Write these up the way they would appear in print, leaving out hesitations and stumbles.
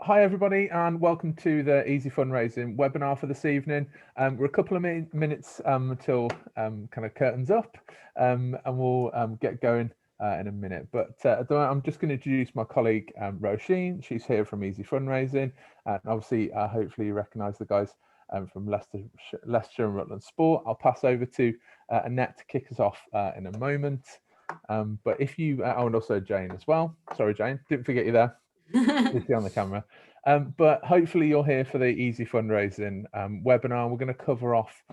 Hi everybody and welcome to the Easy Fundraising webinar for this evening. We're a couple of minutes until kind of curtains up and we'll get going in a minute. But I'm just going to introduce my colleague Roisin. She's here from Easy Fundraising, and obviously hopefully you recognise the guys from Leicestershire and Rutland Sport. I'll pass over to Annette to kick us off in a moment. But if you, and also Jane as well. Sorry Jane, didn't forget you there. You see on the camera. But hopefully you're here for the Easy Fundraising webinar. We're going to cover off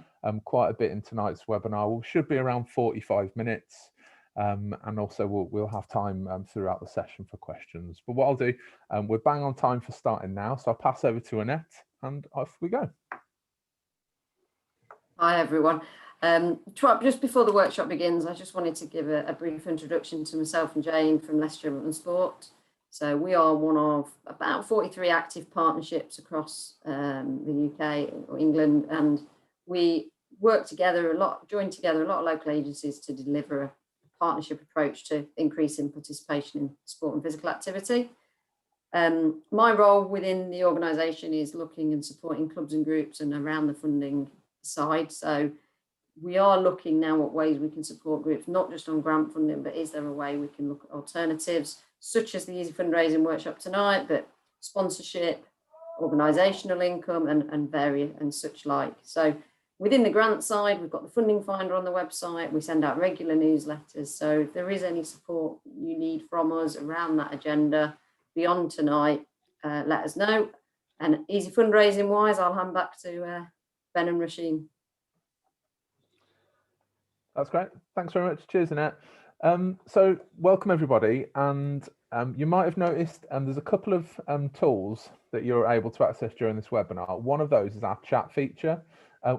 quite a bit in tonight's webinar. We should be around 45 minutes. And also we'll have time throughout the session for questions. But what I'll do, we're bang on time for starting now. So I'll pass over to Annette and off we go. Hi everyone. Just before the workshop begins, I just wanted to give a brief introduction to myself and Jane from Leicestershire and Rutland Sport. So we are one of about 43 active partnerships across the UK or England, and we work together a lot, join together a lot of local agencies to deliver a partnership approach to increasing participation in sport and physical activity. My role within the organisation is looking and supporting clubs and groups and around the funding side. So we are looking now at ways we can support groups, not just on grant funding, but is there a way we can look at alternatives, such as the Easy Fundraising workshop tonight, but sponsorship, organisational income and such like. So within the grant side, we've got the funding finder on the website. We send out regular newsletters. So if there is any support you need from us around that agenda beyond tonight, let us know. And Easy Fundraising wise, I'll hand back to Ben and Roisin. That's great. Thanks very much. Cheers, Annette. So welcome everybody, and you might have noticed there's a couple of tools that you're able to access during this webinar. One of those is our chat feature.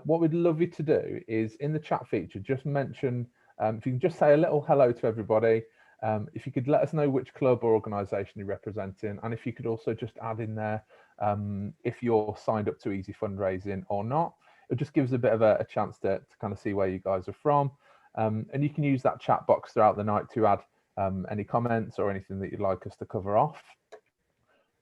What we'd love you to do is in the chat feature, just mention, if you can just say a little hello to everybody, if you could let us know which club or organisation you're representing, and if you could also just add in there if you're signed up to Easy Fundraising or not. It just gives a bit of a chance to kind of see where you guys are from. And you can use that chat box throughout the night to add any comments or anything that you'd like us to cover off.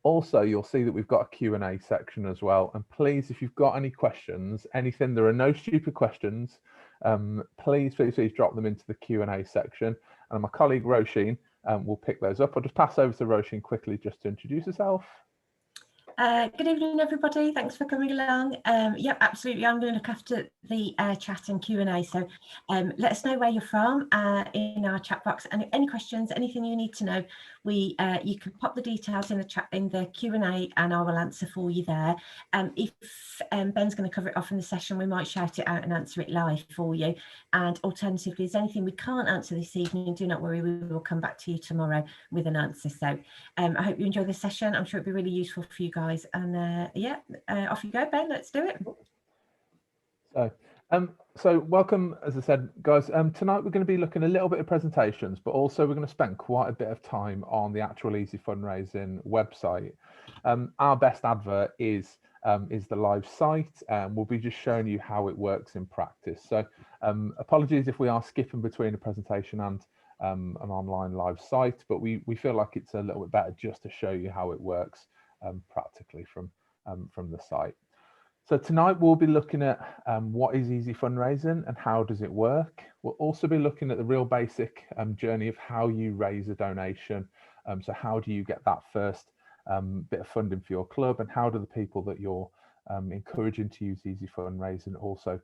Also, you'll see that we've got a Q&A section as well. And please, if you've got any questions, anything, there are no stupid questions, please drop them into the Q&A section. And my colleague Roisin will pick those up. I'll just pass over to Roisin quickly just to introduce herself. Good evening, everybody. Thanks for coming along. Yep, absolutely. I'm going to look after the chat and Q&A. So let us know where you're from in our chat box, and any questions, anything you need to know, you can pop the details in the chat in the Q&A, and I will answer for you there. If Ben's going to cover it off in the session, we might shout it out and answer it live for you. And alternatively, if there's anything we can't answer this evening, do not worry, we will come back to you tomorrow with an answer. So I hope you enjoy this session. I'm sure it'll be really useful for you guys. And yeah, off you go, Ben. Let's do it. So welcome, as I said, guys. Tonight we're going to be looking a little bit at presentations, but also we're going to spend quite a bit of time on the actual Easy Fundraising website. Our best advert is the live site, and we'll be just showing you how it works in practice. So apologies if we are skipping between a presentation and an online live site, but we feel like it's a little bit better just to show you how it works practically from the site. So tonight we'll be looking at what is Easy Fundraising and how does it work. We'll also be looking at the real basic journey of how you raise a donation. So how do you get that first bit of funding for your club, and how do the people that you're encouraging to use Easy Fundraising also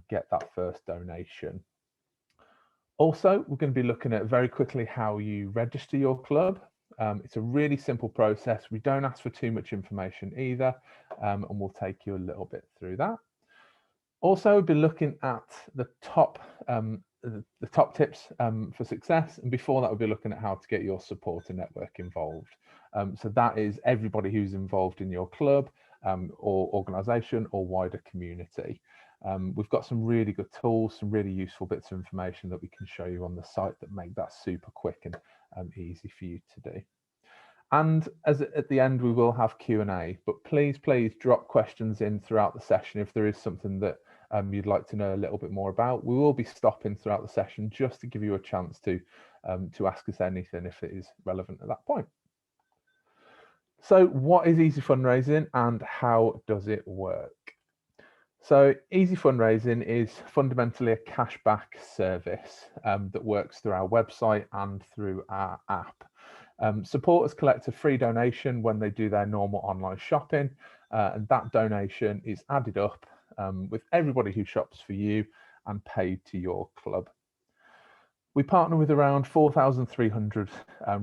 get that first donation. Also, we're going to be looking at very quickly how you register your club. It's a really simple process. We don't ask for too much information either, and we'll take you a little bit through that. Also, we'll be looking at the top tips for success, and before that we'll be looking at how to get your supporter network involved. So that is everybody who's involved in your club or organisation or wider community. We've got some really good tools, some really useful bits of information that we can show you on the site that make that super quick and easy for you to do. And at the end we will have Q&A, but please drop questions in throughout the session if there is something that you'd like to know a little bit more about. We will be stopping throughout the session just to give you a chance to ask us anything if it is relevant at that point. So what is Easy Fundraising and how does it work? So Easy Fundraising is fundamentally a cashback service that works through our website and through our app. Supporters collect a free donation when they do their normal online shopping, and that donation is added up with everybody who shops for you and paid to your club. We partner with around 4,300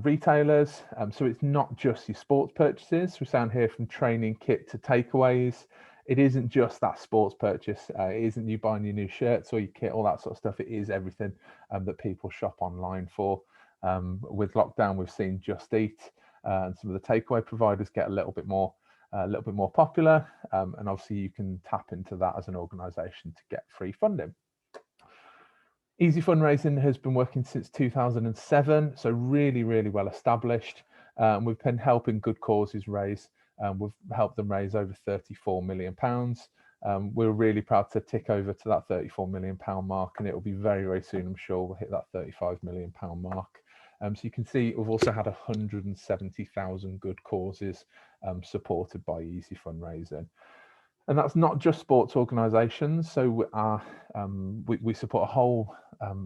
retailers, so it's not just your sports purchases. We sound here from training kit to takeaways. It isn't just that sports purchase. It isn't you buying your new shirts or your kit, all that sort of stuff. It is everything that people shop online for. With lockdown, we've seen Just Eat and some of the takeaway providers get a little bit more popular, and obviously you can tap into that as an organisation to get free funding. Easy Fundraising has been working since 2007, so really, really well established. We've been helping good causes raise. We've helped them raise over £34 million. We're really proud to tick over to that £34 million mark, and it will be very, very soon, I'm sure, we'll hit that £35 million mark. So you can see we've also had 170,000 good causes supported by Easy Fundraising. And that's not just sports organisations. So we support a whole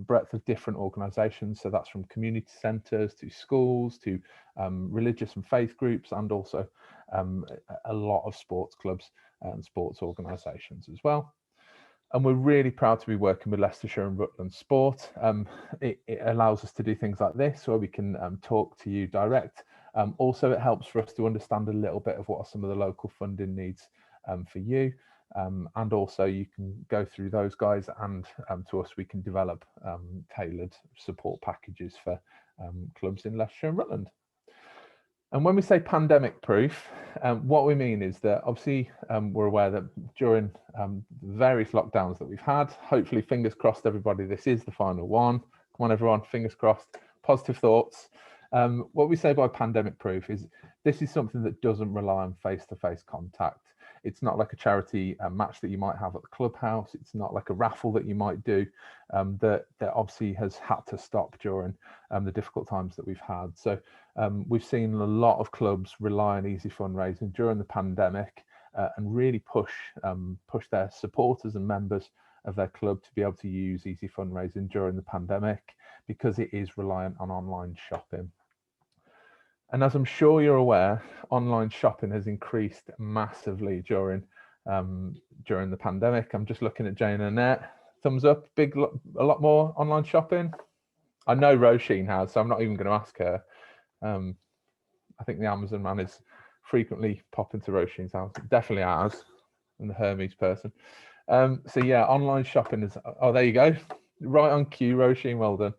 breadth of different organisations. So that's from community centres to schools to religious and faith groups, and also a lot of sports clubs and sports organisations as well. And we're really proud to be working with Leicestershire and Rutland Sport. It allows us to do things like this, where we can talk to you direct. Also, it helps for us to understand a little bit of what are some of the local funding needs for you, and also you can go through those guys, and to us we can develop tailored support packages for clubs in Leicestershire and Rutland. And when we say pandemic proof, what we mean is that obviously we're aware that during the various lockdowns that we've had, hopefully fingers crossed everybody, this is the final one. Come on everyone, fingers crossed, positive thoughts. What we say by pandemic proof is this is something that doesn't rely on face-to-face contact. It's not like a charity match that you might have at the clubhouse. It's not like a raffle that you might do that obviously has had to stop during the difficult times that we've had. So we've seen a lot of clubs rely on Easy Fundraising during the pandemic and really push their supporters and members of their club to be able to use Easy Fundraising during the pandemic, because it is reliant on online shopping. And as I'm sure you're aware, online shopping has increased massively during the pandemic. I'm just looking at Jane and Annette. Thumbs up, a lot more online shopping. I know Roisin has, so I'm not even going to ask her. I think the Amazon man is frequently popping to Roisin's house. Definitely ours, and the Hermes person. So yeah, online shopping is. Oh, there you go. Right on cue, Roisin. Well done.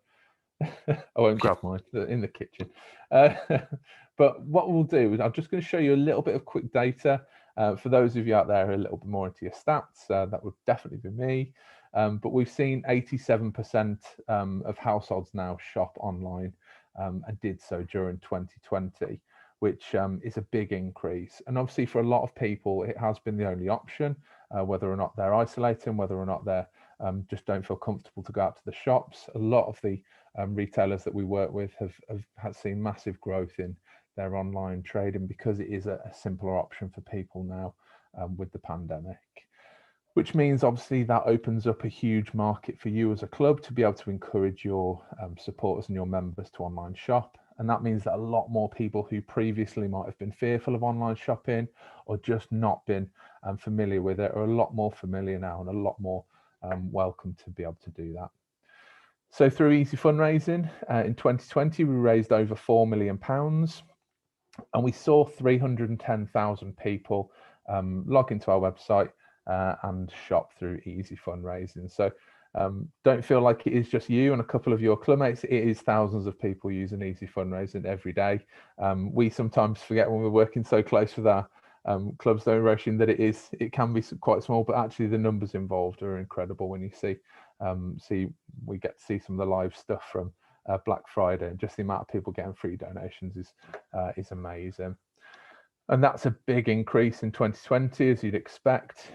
I won't grab mine in the kitchen. But what we'll do is I'm just going to show you a little bit of quick data for those of you out there who are a little bit more into your stats. That would definitely be me. But we've seen 87% of households now shop online and did so during 2020, which is a big increase. And obviously for a lot of people, it has been the only option, whether or not they're isolating, whether or not they're just don't feel comfortable to go out to the shops. A lot of the retailers that we work with have seen massive growth in their online trading, because it is a simpler option for people now with the pandemic. Which means obviously that opens up a huge market for you as a club to be able to encourage your supporters and your members to online shop. And that means that a lot more people who previously might have been fearful of online shopping or just not been familiar with it are a lot more familiar now, and a lot more welcome to be able to do that. So through Easy Fundraising in 2020, we raised over £4 million, and we saw 310,000 people log into our website and shop through Easy Fundraising. So don't feel like it is just you and a couple of your clubmates. It is thousands of people using Easy Fundraising every day. We sometimes forget when we're working so close with our clubs, though, Roisin, that it can be quite small, but actually the numbers involved are incredible. When you see we get to see some of the live stuff from Black Friday, and just the amount of people getting free donations is amazing. And that's a big increase in 2020, as you'd expect.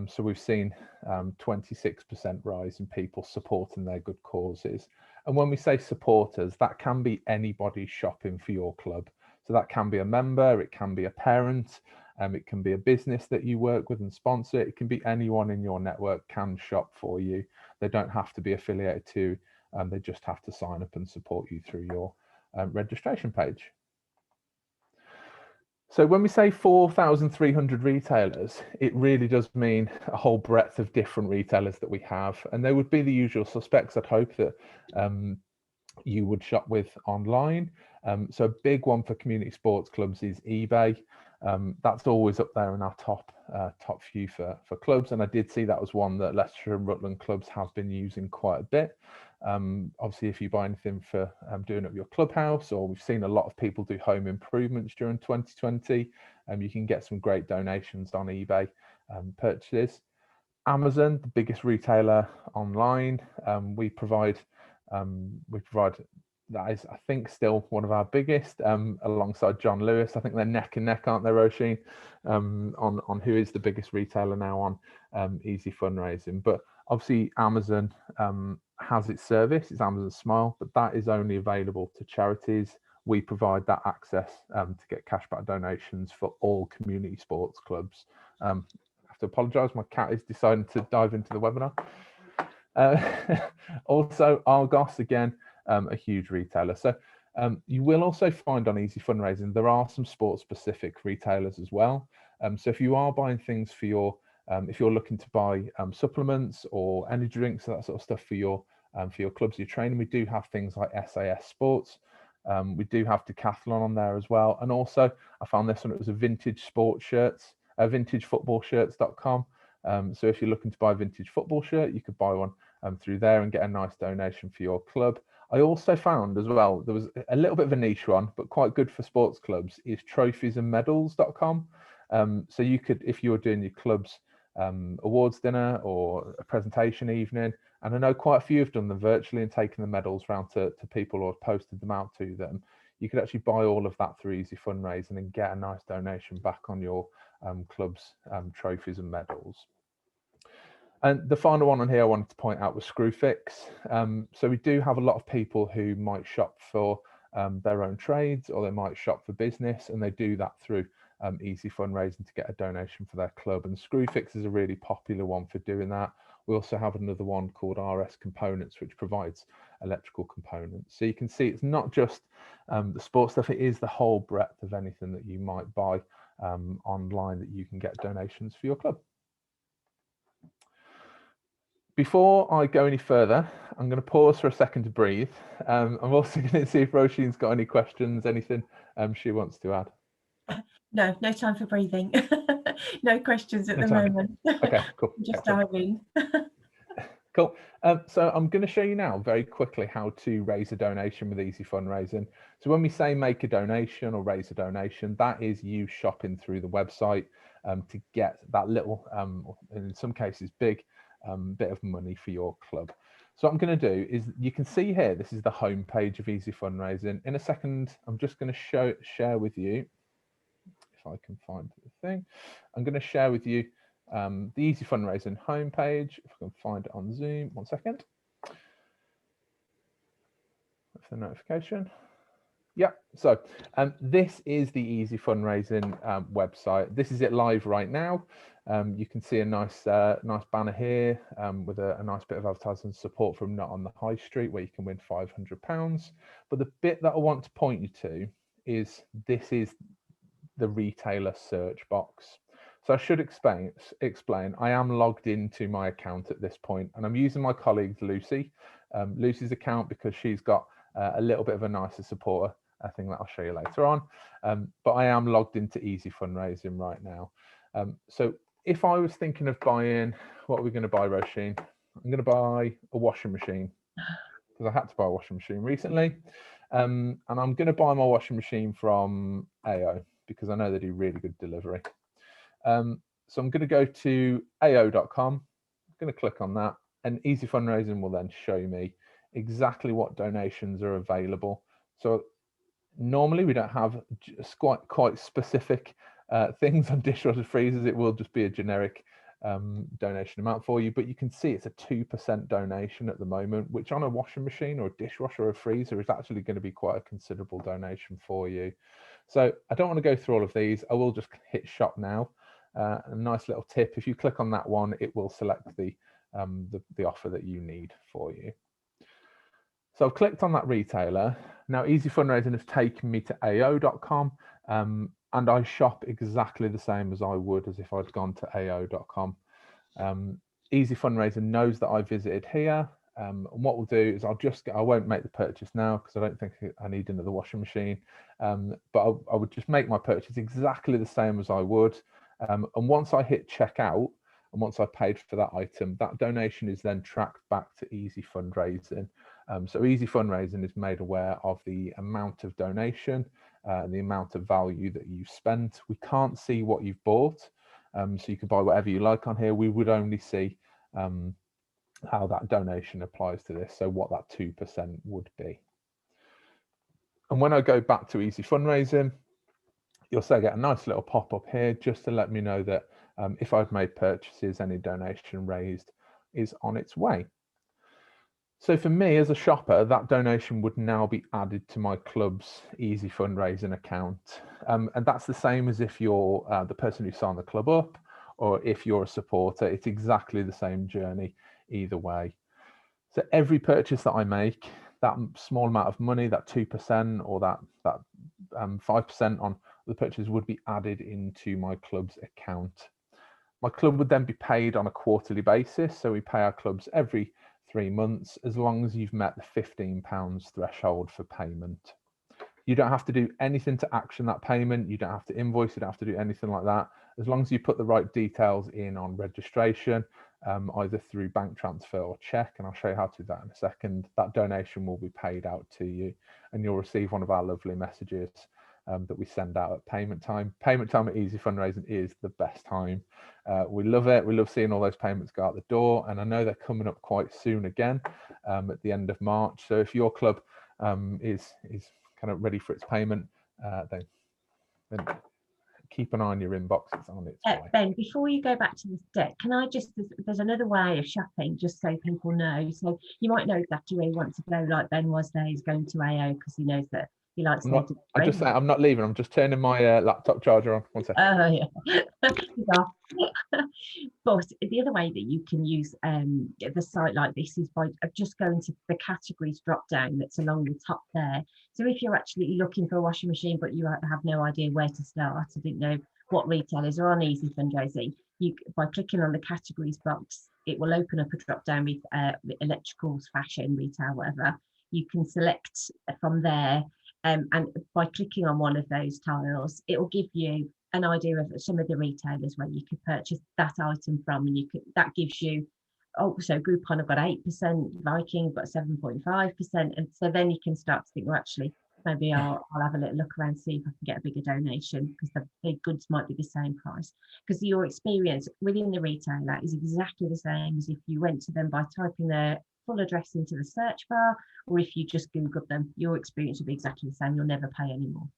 So we've seen 26% rise in people supporting their good causes. And when we say supporters, that can be anybody shopping for your club. So that can be a member, it can be a parent, it can be a business that you work with and sponsor. It can be anyone in your network can shop for you. They don't have to be affiliated to, they just have to sign up and support you through your registration page. So when we say 4,300 retailers, it really does mean a whole breadth of different retailers that we have. And they would be the usual suspects, I'd hope, that you would shop with online. So a big one for community sports clubs is eBay. That's always up there in our top few for clubs. And I did see that was one that Leicester and Rutland clubs have been using quite a bit. Obviously, if you buy anything for doing up your clubhouse, or we've seen a lot of people do home improvements during 2020, you can get some great donations on eBay purchases. Amazon, the biggest retailer online, we provide that is, I think, still one of our biggest, alongside John Lewis. I think they're neck and neck, aren't they, Roisin, on who is the biggest retailer now on Easy Fundraising. But obviously Amazon has its service, it's Amazon Smile, but that is only available to charities. We provide that access to get cashback donations for all community sports clubs. I have to apologise, my cat is deciding to dive into the webinar. Also Argos, again, a huge retailer. So you will also find on Easy Fundraising there are some sports specific retailers as well. So if you are buying things for your if you're looking to buy supplements or energy drinks, that sort of stuff for your clubs, your training, we do have things like SAS Sports. We do have Decathlon on there as well. And also I found this one, it was a vintage sports shirts, vintagefootballshirts.com. So if you're looking to buy a vintage football shirt, you could buy one through there and get a nice donation for your club. I also found as well, there was a little bit of a niche one, but quite good for sports clubs, is trophiesandmedals.com. So you could, if you were doing your club's awards dinner or a presentation evening, and I know quite a few have done them virtually and taken the medals around to people or posted them out to them, you could actually buy all of that through Easy Fundraising and get a nice donation back on your club's trophies and medals. And the final one on here I wanted to point out was Screwfix. So we do have a lot of people who might shop for their own trades, or they might shop for business, and they do that through Easy Fundraising to get a donation for their club. And Screwfix is a really popular one for doing that. We also have another one called RS Components, which provides electrical components. So you can see it's not just the sports stuff, it is the whole breadth of anything that you might buy online that you can get donations for your club. Before I go any further, I'm going to pause for a second to breathe. I'm also going to see if Roisin's got any questions, anything she wants to add. No time for breathing. No questions at the moment. Okay, cool. Just diving. Cool. So I'm going to show you now very quickly how to raise a donation with Easy Fundraising. So when we say make a donation or raise a donation, that is you shopping through the website to get that little, in some cases big, bit of money for your club. So what I'm going to do is, you can see here, this is the home page of Easy Fundraising. In a second, I'm just going to share with you, if I can find the thing, I'm going to share with you the Easy Fundraising homepage. If I can find it on Zoom, 1 second. That's the notification. Yeah, so this is the Easy Fundraising website. This is it live right now. You can see a nice banner here with a nice bit of advertising support from Not on the High Street, where you can win £500. But the bit that I want to point you to is, this is the retailer search box. So I should explain, I am logged into my account at this point, and I'm using my colleague Lucy's account, because she's got a little bit of a nicer supporter, a thing that I'll show you later on. But I am logged into Easy Fundraising right now. So if I was thinking of buying, what are we going to buy, Roisin? I'm going to buy a washing machine, because I had to buy a washing machine recently. And I'm going to buy my washing machine from AO, because I know they do really good delivery. So I'm going to go to AO.com. I'm going to click on that, and Easy Fundraising will then show me exactly what donations are available. So normally we don't have just quite specific things on dishwasher freezers. It will just be a generic donation amount for you, but you can see it's a 2% donation at the moment, which on a washing machine or a dishwasher or a freezer is actually going to be quite a considerable donation for you. So I don't want to go through all of these. I will just hit shop now. A nice little tip, if you click on that one, it will select the offer that you need for you. So I've clicked on that retailer. Now Easy Fundraising has taken me to AO.com, and I shop exactly the same as I would as if I'd gone to AO.com. Easy Fundraising knows that I visited here, and what we'll do is I won't make the purchase now because I don't think I need another washing machine, but I would just make my purchase exactly the same as I would, and once I hit checkout and once I paid for that item, that donation is then tracked back to Easy Fundraising. So Easy Fundraising is made aware of the amount of donation and the amount of value that you've spent. We can't see what you've bought, so you can buy whatever you like on here. We would only see how that donation applies to this, so what that 2% would be. And when I go back to Easy Fundraising, you'll say get a nice little pop-up here just to let me know that if I've made purchases, any donation raised is on its way. So for me as a shopper, that donation would now be added to my club's Easy Fundraising account. And that's the same as if you're the person who signed the club up, or if you're a supporter. It's exactly the same journey either way. So every purchase that I make, that small amount of money, that 2% or that 5% on the purchase would be added into my club's account. My club would then be paid on a quarterly basis. So we pay our clubs every 3 months, as long as you've met the £15 threshold for payment. You don't have to do anything to action that payment. You don't have to invoice. You don't have to do anything like that. As long as you put the right details in on registration, either through bank transfer or check, and I'll show you how to do that in a second, that donation will be paid out to you, and you'll receive one of our lovely messages that we send out at payment time. Payment time at Easy Fundraising is the best time. We love it. We love seeing all those payments go out the door, and I know they're coming up quite soon again at the end of March. So if your club is kind of ready for its payment, then keep an eye on your inbox. It's on its way. Ben, before you go back to this deck, can I just, there's another way of shopping, just so people know. So you might know exactly where you want to go, like Ben was there. He's going to AO because he knows that he likes to. I just say I'm not leaving. I'm just turning my laptop charger on. 1 second. Oh yeah. But the other way that you can use the site like this is by just going to the categories drop down that's along the top there. So if you're actually looking for a washing machine but you have no idea where to start, I didn't know what retailers are on Easy Fundraising, by clicking on the categories box, it will open up a drop down with electricals, fashion, retail, whatever. You can select from there, and by clicking on one of those tiles, it will give you an idea of some of the retailers where you could purchase that item from, and that gives you, oh, so Groupon have got 8%, Viking got 7.5%, and so then you can start to think, well, actually, maybe I'll have a little look around, see if I can get a bigger donation, because the goods might be the same price. Because your experience within the retailer is exactly the same as if you went to them by typing their full address into the search bar, or if you just Googled them, your experience will be exactly the same. You'll never pay anymore.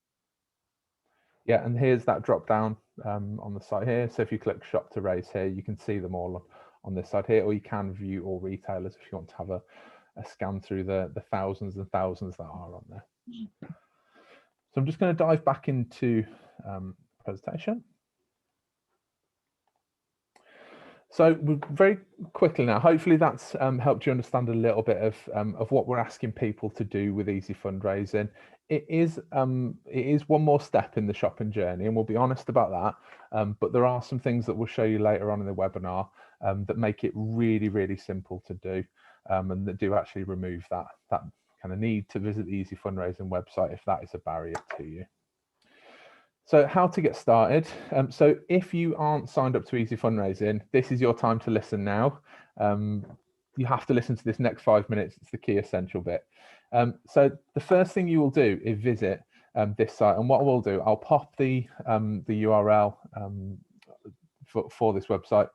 Yeah, and here's that drop down on the side here. So if you click shop to raise here, you can see them all on this side here, or you can view all retailers if you want to have a scan through the thousands and thousands that are on there. So I'm just going to dive back into presentation. So very quickly now, hopefully that's helped you understand a little bit of what we're asking people to do with Easy Fundraising. It is one more step in the shopping journey, and we'll be honest about that. But there are some things that we'll show you later on in the webinar that make it really, really simple to do, and that do actually remove that kind of need to visit the Easy Fundraising website if that is a barrier to you. So how to get started. So if you aren't signed up to Easy Fundraising, this is your time to listen now. You have to listen to this next 5 minutes. It's the key essential bit. So the first thing you will do is visit this site. And what we'll do, I'll pop the URL for this website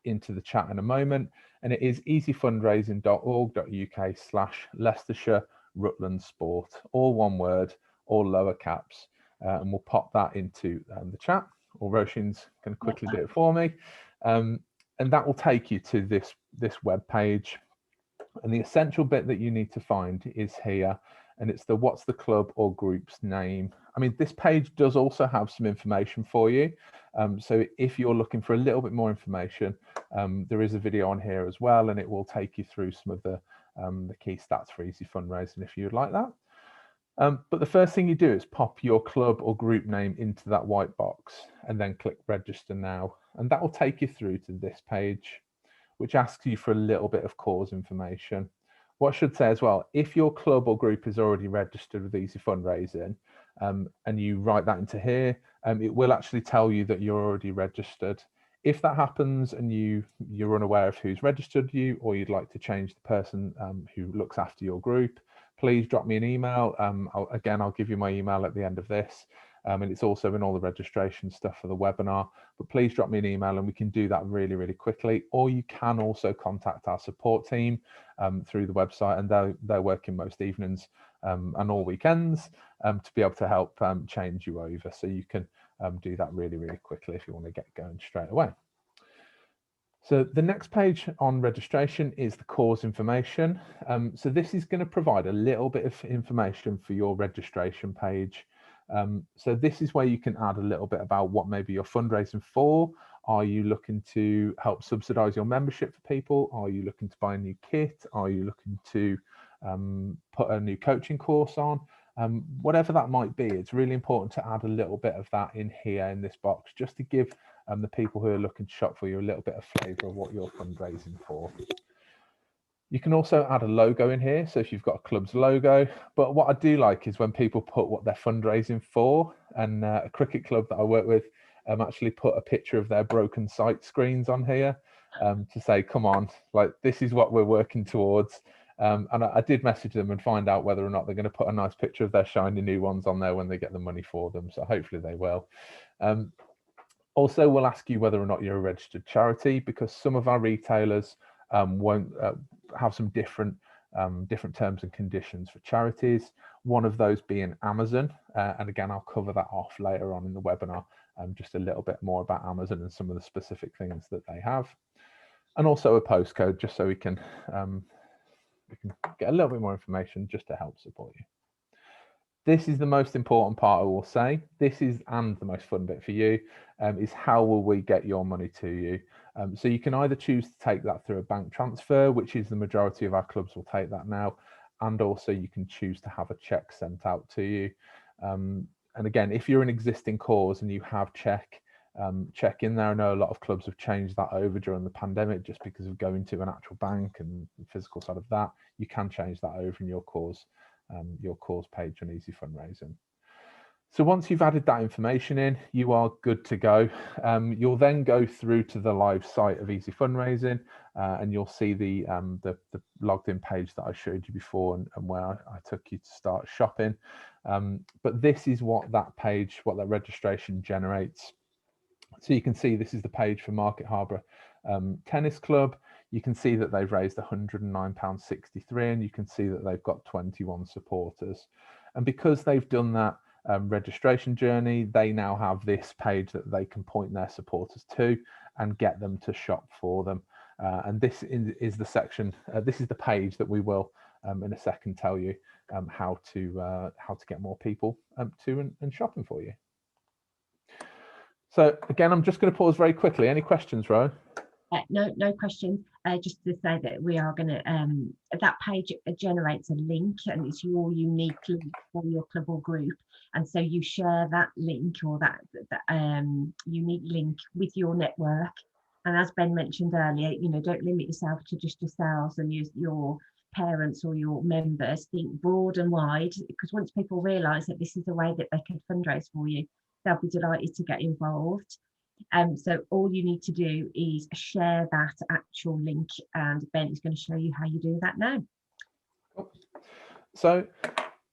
into the chat in a moment. And it is easyfundraising.org.uk/Leicestershire Rutland Sport, all one word, all lower caps. And we'll pop that into the chat, or Roshin's going to quickly do it for me. And that will take you to this web page. And the essential bit that you need to find is here. and it's the what's the club or group's name. I mean, this page does also have some information for you. So if you're looking for a little bit more information, there is a video on here as well, and it will take you through some of the key stats for Easy Fundraising if you would like that. But the first thing you do is pop your club or group name into that white box and then click register now. And that will take you through to this page, which asks you for a little bit of cause information. What I should say as well, if your club or group is already registered with Easy Fundraising, and you write that into here, it will actually tell you that you're already registered. If that happens and you're unaware of who's registered you, or you'd like to change the person who looks after your group, please drop me an email. I'll give you my email at the end of this. And it's also in all the registration stuff for the webinar, but please drop me an email and we can do that really, really quickly. Or you can also contact our support team through the website, and they're working most evenings and all weekends to be able to help change you over. So you can do that really, really quickly if you want to get going straight away. So the next page on registration is the cause information. So this is going to provide a little bit of information for your registration page. So this is where you can add a little bit about what maybe you're fundraising for. Are you looking to help subsidize your membership for people? Are you looking to buy a new kit? Are you looking to put a new coaching course on? Whatever that might be, it's really important to add a little bit of that in here in this box, just to give the people who are looking to shop for you a little bit of flavour of what you're fundraising for. You can also add a logo in here, so if you've got a club's logo. But what I do like is when people put what they're fundraising for, and a cricket club that I work with actually put a picture of their broken sight screens on here to say, come on, like this is what we're working towards. And I did message them and find out whether or not they're going to put a nice picture of their shiny new ones on there when they get the money for them. So hopefully they will. Also, we'll ask you whether or not you're a registered charity, because some of our retailers won't have some different terms and conditions for charities. One of those being Amazon. And again, I'll cover that off later on in the webinar, just a little bit more about Amazon and some of the specific things that they have. And also a postcode, just so we can get a little bit more information just to help support you. This is the most important part, I will say. This is, and the most fun bit for you, is how will we get your money to you? So you can either choose to take that through a bank transfer, which is the majority of our clubs will take that now, and also you can choose to have a check sent out to you. And again, if you're an existing cause and you have check in there. I know a lot of clubs have changed that over during the pandemic just because of going to an actual bank and the physical side of that. You can change that over in your cause page on Easy Fundraising. So once you've added that information in, you are good to go. You'll then go through to the live site of Easy Fundraising, and you'll see the logged in page that I showed you before, and where I took you to start shopping. But this is what that registration generates. So you can see this is the page for Market Harbour Tennis Club. You can see that they've raised £109.63, and you can see that they've got 21 supporters. And because they've done that registration journey, they now have this page that they can point their supporters to and get them to shop for them. And this is the section, this is the page that we will in a second tell you how to get more people to and shopping for you. So again, I'm just going to pause very quickly. Any questions, Ro? No questions. Just to say that we are going to, that page generates a link, and it's your unique link for your club or group. And so you share that link, or that unique link with your network. And as Ben mentioned earlier, don't limit yourself to just yourselves and your parents or your members. Think broad and wide, because once people realise that this is a way that they can fundraise for you, they'll be delighted to get involved. So all you need to do is share that actual link, and Ben is going to show you how you do that now. So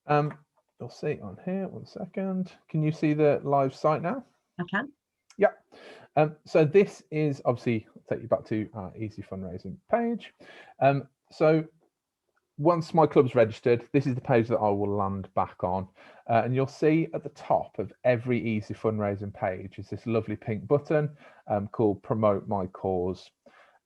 you'll see on here, 1 second. Can you see the live site now? I can. Yeah. So this is obviously, I'll take you back to our Easy Fundraising page. So once my club's registered, this is the page that I will land back on. And you'll see at the top of every Easy Fundraising page is this lovely pink button called Promote My Cause.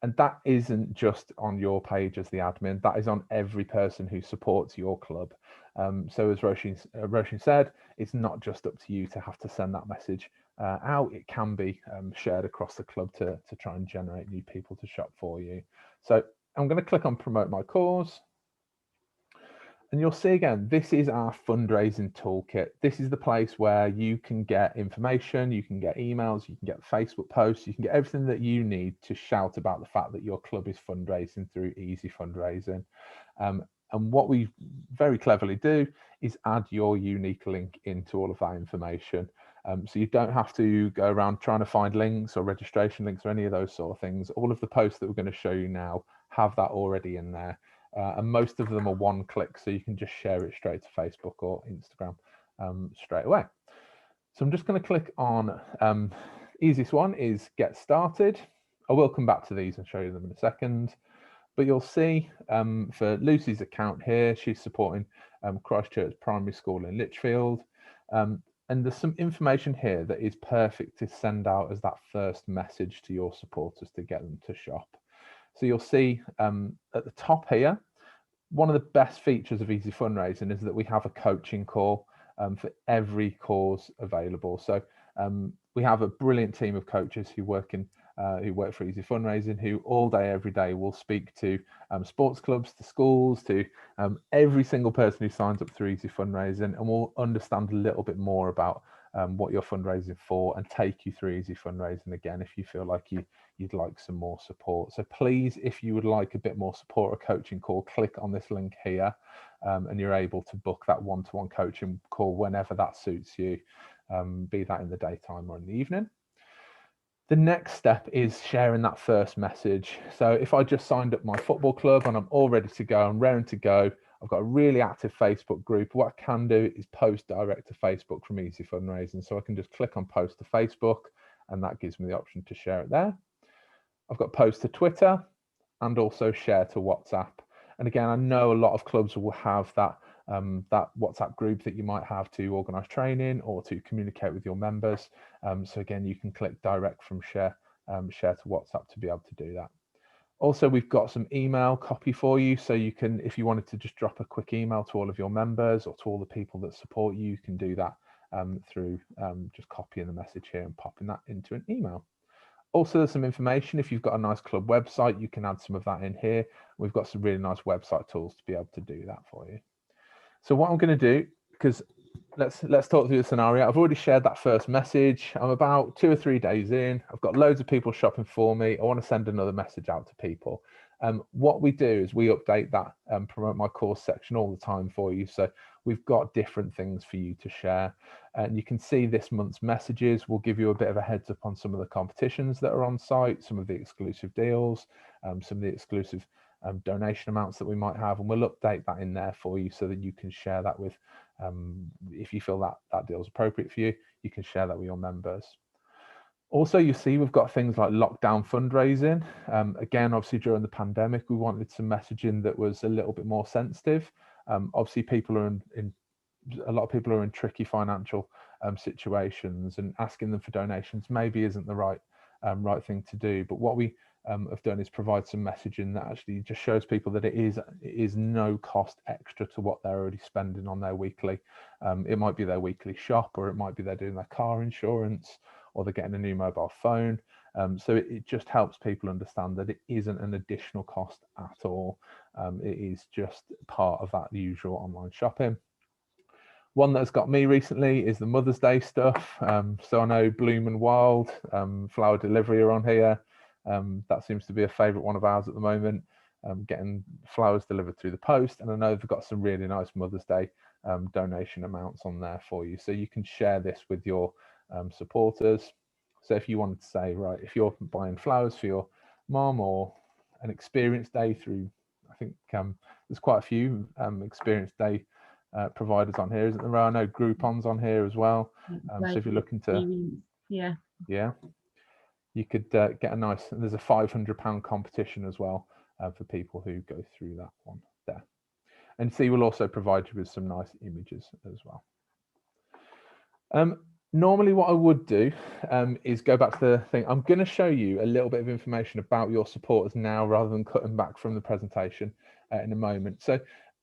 And that isn't just on your page as the admin, that is on every person who supports your club. So as Roisin said, it's not just up to you to have to send that message out. It can be shared across the club to try and generate new people to shop for you. So I'm going to click on promote my cause. And you'll see again, this is our fundraising toolkit. This is the place where you can get information, you can get emails, you can get Facebook posts, you can get everything that you need to shout about the fact that your club is fundraising through Easyfundraising. And what we very cleverly do is add your unique link into all of that information. So you don't have to go around trying to find links or registration links or any of those sort of things. All of the posts that we're going to show you now have that already in there. And most of them are one click, so you can just share it straight to Facebook or Instagram straight away. So I'm just going to click on, easiest one is get started. I will come back to these and show you them in a second. But you'll see for Lucy's account here, she's supporting Christchurch Primary School in Lichfield. And there's some information here that is perfect to send out as that first message to your supporters to get them to shop. So you'll see at the top here, one of the best features of Easyfundraising is that we have a coaching call for every cause available. So we have a brilliant team of coaches who work for Easyfundraising, who all day, every day will speak to sports clubs, to schools, to every single person who signs up through Easyfundraising, and will understand a little bit more about what you're fundraising for and take you through Easyfundraising again if you feel like you'd like some more support. So please, if you would like a bit more support or coaching call, click on this link here and you're able to book that one-to-one coaching call whenever that suits you, be that in the daytime or in the evening. The next step is sharing that first message. So if I just signed up my football club and I'm all ready to go, I'm raring to go, I've got a really active Facebook group, what I can do is post direct to Facebook from Easyfundraising. So I can just click on post to Facebook and that gives me the option to share it there. I've got post to Twitter and also share to WhatsApp. And again, I know a lot of clubs will have that that WhatsApp group that you might have to organise training or to communicate with your members. So again, you can click direct from share to WhatsApp to be able to do that. Also, we've got some email copy for you. So you can, if you wanted to just drop a quick email to all of your members or to all the people that support you, you can do that through just copying the message here and popping that into an email. Also, there's some information. If you've got a nice club website, you can add some of that in here. We've got some really nice website tools to be able to do that for you. So what I'm going to do, because let's talk through the scenario. I've already shared that first message. I'm about 2 or 3 days in. I've got loads of people shopping for me. I want to send another message out to people. What we do is we update that promote my course section all the time for you. So we've got different things for you to share. And you can see this month's messages will give you a bit of a heads up on some of the competitions that are on site, some of the exclusive deals, some of the exclusive donation amounts that we might have, and we'll update that in there for you so that you can share that with, if you feel that that deal is appropriate for you, you can share that with your members. Also, you see we've got things like lockdown fundraising. Again, obviously during the pandemic, we wanted some messaging that was a little bit more sensitive. Obviously, people are a lot of people are in tricky financial situations, and asking them for donations maybe isn't the right thing to do. But what we have done is provide some messaging that actually just shows people that it is no cost extra to what they're already spending on their weekly. It might be their weekly shop, or it might be they're doing their car insurance, or they're getting a new mobile phone. So it just helps people understand that it isn't an additional cost at all. It is just part of that usual online shopping. One that's got me recently is the Mother's Day stuff. So I know Bloom and Wild, flower delivery are on here. That seems to be a favourite one of ours at the moment, getting flowers delivered through the post. And I know they've got some really nice Mother's Day donation amounts on there for you. So you can share this with your supporters. So if you wanted to say, right, if you're buying flowers for your mom, or an experience day through, I think there's quite a few experience day providers on here, isn't there? I know Groupon's on here as well. So if you're looking to, yeah, you could get a nice, and there's a £500 competition as well for people who go through that one there. And see, we'll also provide you with some nice images as well. Normally what I would do is go back to the thing. I'm going to show you a little bit of information about your supporters now, rather than cutting back from the presentation in a moment. So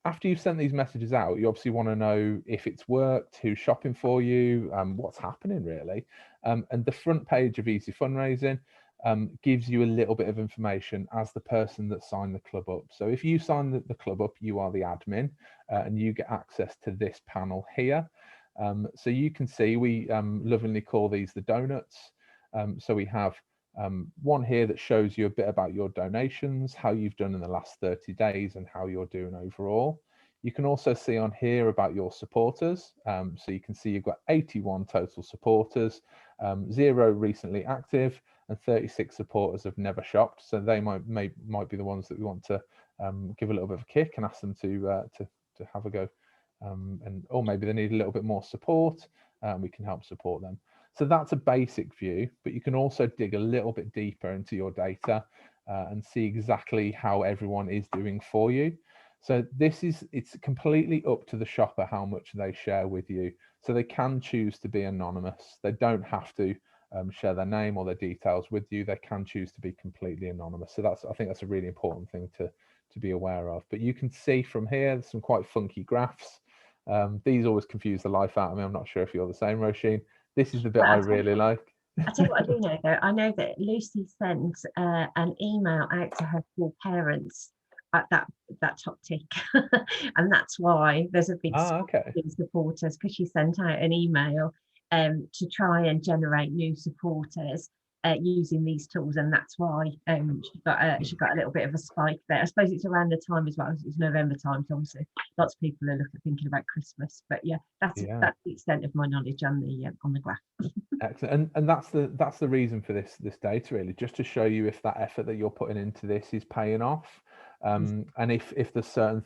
after you've sent these messages out, you obviously want to know if it's worked, who's shopping for you, what's happening really. And the front page of Easy Fundraising gives you a little bit of information as the person that signed the club up. So if you sign the club up, you are the admin, and you get access to this panel here. So you can see we lovingly call these the donuts. So we have one here that shows you a bit about your donations, how you've done in the last 30 days and how you're doing overall. You can also see on here about your supporters. So you can see you've got 81 total supporters, 0 recently active, and 36 supporters have never shopped. So they might be the ones that we want to give a little bit of a kick and ask them to have a go, or maybe they need a little bit more support. We can help support them. So that's a basic view, but you can also dig a little bit deeper into your data and see exactly how everyone is doing for you. So it's completely up to the shopper how much they share with you. So they can choose to be anonymous. They don't have to share their name or their details with you. They can choose to be completely anonymous. So I think that's a really important thing to be aware of. But you can see from here, there's some quite funky graphs. These always confuse the life out of me. I'm not sure if you're the same, Roisin. This is the bit I really like. I tell you what I do know though. I know that Lucy sent an email out to her full parents at that top tick, and that's why there's a big supporters, because she sent out an email to try and generate new supporters using these tools, and that's why she got a little bit of a spike there. I suppose it's around the time as well. It's November time, so obviously lots of people are thinking about Christmas. But yeah, that's the extent of my knowledge on the graph. Excellent, and that's the reason for this data, really, just to show you if that effort that you're putting into this is paying off. And if there's certain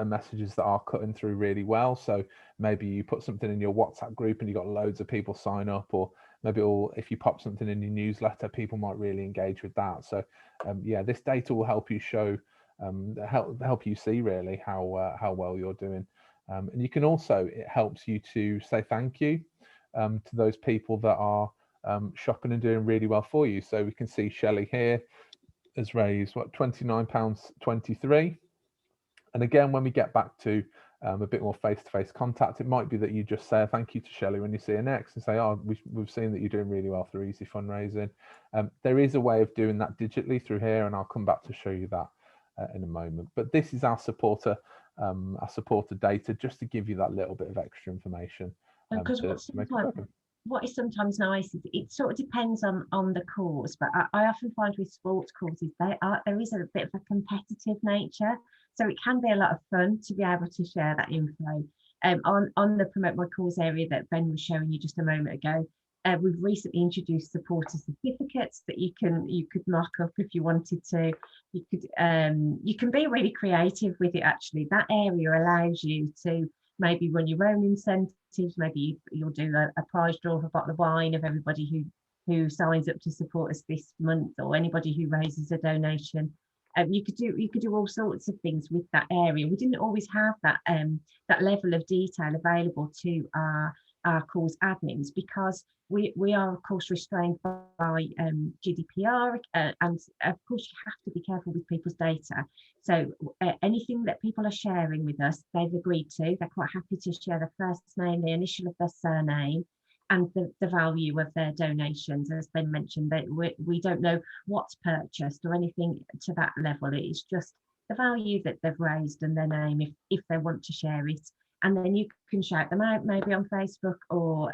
messages that are cutting through really well. So maybe you put something in your WhatsApp group and you got loads of people sign up, or maybe if you pop something in your newsletter, people might really engage with that. So yeah, this data will help you show, help you see really how well you're doing. And you can also, it helps you to say thank you to those people that are shopping and doing really well for you. So we can see Shelley here has raised what, £29.23. And again, when we get back to a bit more face-to-face contact, it might be that you just say a thank you to Shelley when you see her next and say, oh, we've seen that you're doing really well through Easy Fundraising. There is a way of doing that digitally through here, and I'll come back to show you that in a moment. But this is our supporter data, just to give you that little bit of extra information. Because what is sometimes nice is it sort of depends on the cause, but I often find with sports causes there is a bit of a competitive nature, so it can be a lot of fun to be able to share that info. On the Promote My Cause area that Ben was showing you just a moment ago, we've recently introduced supporter certificates that you could mark up if you wanted to. You can be really creative with it. Actually, that area allows you to maybe run your own incentives. Maybe you'll do a prize draw of a bottle of wine of everybody who signs up to support us this month, or anybody who raises a donation. You could do all sorts of things with that area. We didn't always have that level of detail available to our cause admins, because we are of course restrained by GDPR, and of course you have to be careful with people's data. So anything that people are sharing with us, they've agreed to. They're quite happy to share their first name, the initial of their surname, and the value of their donations. As Ben mentioned, that we don't know what's purchased or anything to that level. It's just the value that they've raised and their name if they want to share it. And then you can shout them out maybe on Facebook, or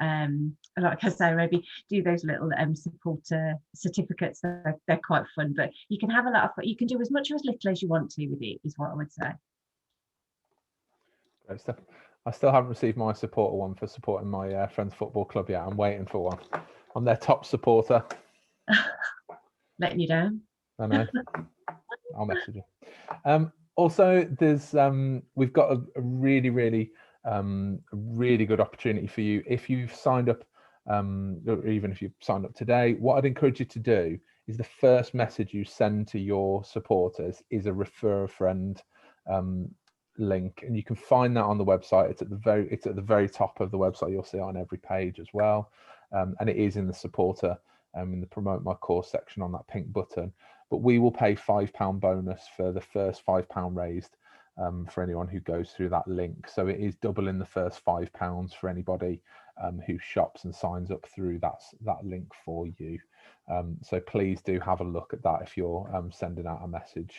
like I say, maybe do those little supporter certificates. They're quite fun, but you can have a lot of fun. You can do as much or as little as you want to with it, is what I would say. Great stuff. I still haven't received my supporter one for supporting my friend's football club yet. I'm waiting for one. I'm their top supporter. Letting you down. I know. I'll message you. Also, there's we've got a really good opportunity for you if you've signed up, or even if you've signed up today. What I'd encourage you to do is the first message you send to your supporters is a refer a friend link, and you can find that on the website. It's at the very top of the website. You'll see it on every page as well, and it is in the supporter in the Promote My Course section on that pink button. But we will pay £5 bonus for the first £5 raised for anyone who goes through that link. So it is doubling the first £5 for anybody who shops and signs up through that link for you. So please do have a look at that if you're sending out a message.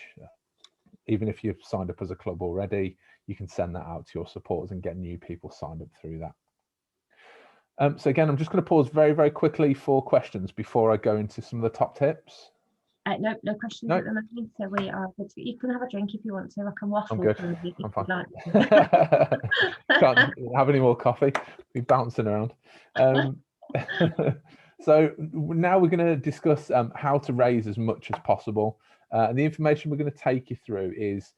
Even if you've signed up as a club already, you can send that out to your supporters and get new people signed up through that. So again, I'm just going to pause very, very quickly for questions before I go into some of the top tips. No questions at the moment, so we are good. You can have a drink if you want to. I can waffle. I'm good. Through if I'm fine. like. Can't have any more coffee. Be bouncing around. So now we're going to discuss how to raise as much as possible. And the information we're going to take you through is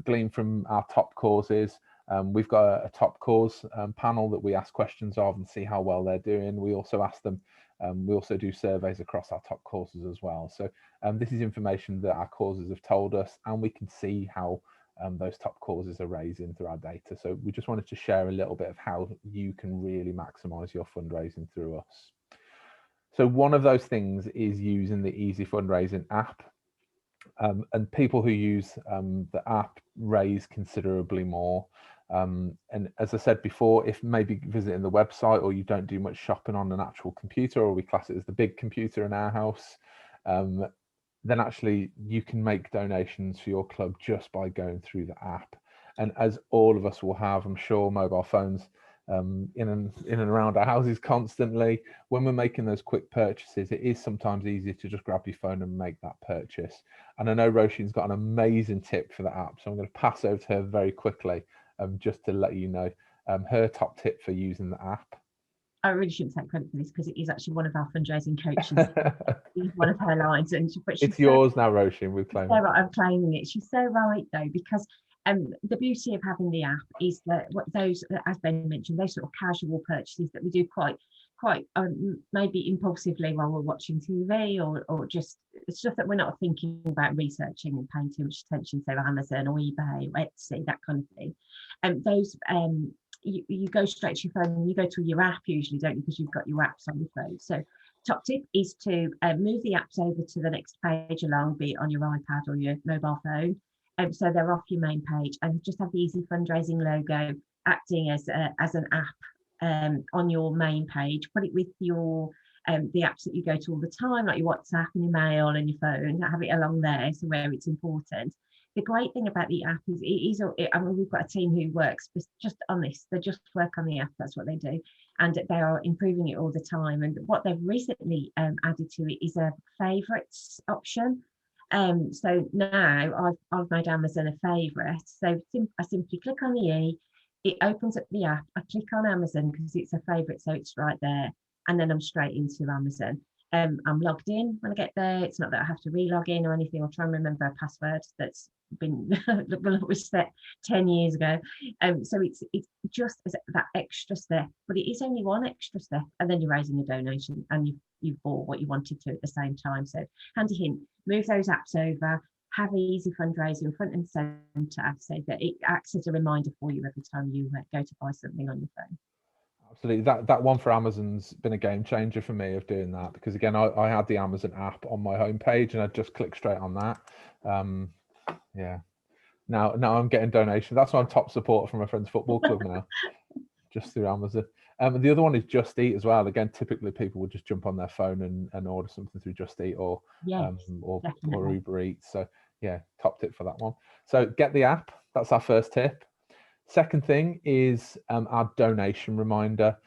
gleaned from our top causes. We've got a top cause panel that we ask questions of and see how well they're doing. We also ask them. We also do surveys across our top courses as well. So this is information that our causes have told us, and we can see how those top causes are raising through our data. So we just wanted to share a little bit of how you can really maximize your fundraising through us. So one of those things is using the Easyfundraising app. And people who use the app raise considerably more. And as I said before, if maybe visiting the website or you don't do much shopping on an actual computer, or we class it as the big computer in our house, then actually you can make donations for your club just by going through the app. And as all of us will have, I'm sure, mobile phones in and around our houses constantly, when we're making those quick purchases, it is sometimes easier to just grab your phone and make that purchase. And I know Roisin's got an amazing tip for the app, so I'm going to pass over to her very quickly just to let you know her top tip for using the app. I really shouldn't take credit for this because it is actually one of our fundraising coaches. It's one of her lines, and it's yours now, Roisin. We're claiming. So right, I'm claiming it. She's so right though, because the beauty of having the app is that what those, as Ben mentioned, those sort of casual purchases that we do quite maybe impulsively while we're watching TV, or just stuff that we're not thinking about researching and paying too much attention to, Amazon or eBay or Etsy, that kind of thing. And those you go straight to your phone and you go to your app usually, don't you, because you've got your apps on your phone. So top tip is to move the apps over to the next page along, be it on your iPad or your mobile phone. So they're off your main page, and just have the Easyfundraising logo acting as an app on your main page. Put it with your the apps that you go to all the time, like your WhatsApp and your mail and your phone. Have it along there, so where it's important. The great thing about the app is I mean, we've got a team who works just on this. They just work on the app. That's what they do, and they are improving it all the time. And what they've recently added to it is a favourites option. So now I've made Amazon a favourite. So I simply click on the E, it opens up the app. I click on Amazon because it's a favourite, so it's right there, and then I'm straight into Amazon. I'm logged in when I get there. It's not that I have to re-log in or anything. I'll try and remember a password that's been was set 10 years ago. So it's just that extra step, but it is only one extra step, and then you're raising a donation and you've bought what you wanted to at the same time. So handy hint, move those apps over, have Easyfundraising front and centre so that it acts as a reminder for you every time you go to buy something on your phone. Absolutely. That one for Amazon's been a game changer for me of doing that, because again, I had the Amazon app on my homepage and I just clicked straight on that. Yeah. Now I'm getting donations. That's why I'm top supporter from my friend's football club now, just through Amazon. And the other one is Just Eat as well. Again, typically people would just jump on their phone and order something through Just Eat or Uber Eats. So yeah, top tip for that one. So get the app. That's our first tip. Second thing is our donation reminder.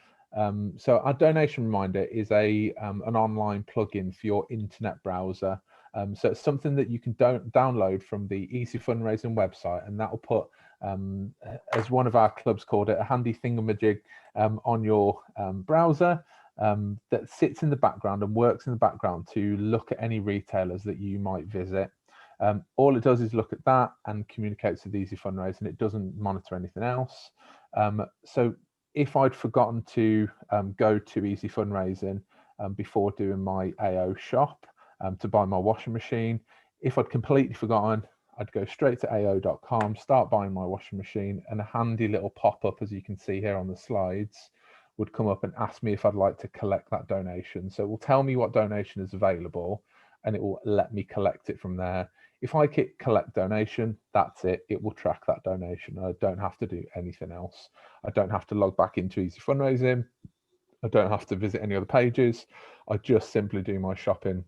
So our donation reminder is an online plugin for your internet browser. So it's something that you can download from the Easyfundraising website, and that will put, as one of our clubs called it, a handy thingamajig on your browser that sits in the background and works in the background to look at any retailers that you might visit. All it does is look at that and communicates with Easyfundraising. It doesn't monitor anything else. So if I'd forgotten to go to Easyfundraising before doing my AO shop to buy my washing machine, if I'd completely forgotten, I'd go straight to AO.com, start buying my washing machine, and a handy little pop-up, as you can see here on the slides, would come up and ask me if I'd like to collect that donation. So it will tell me what donation is available, and it will let me collect it from there. if I click collect donation, that's it. It will track that donation. I don't have to do anything else. I don't have to log back into Easy Fundraising. I don't have to visit any other pages. I just simply do my shopping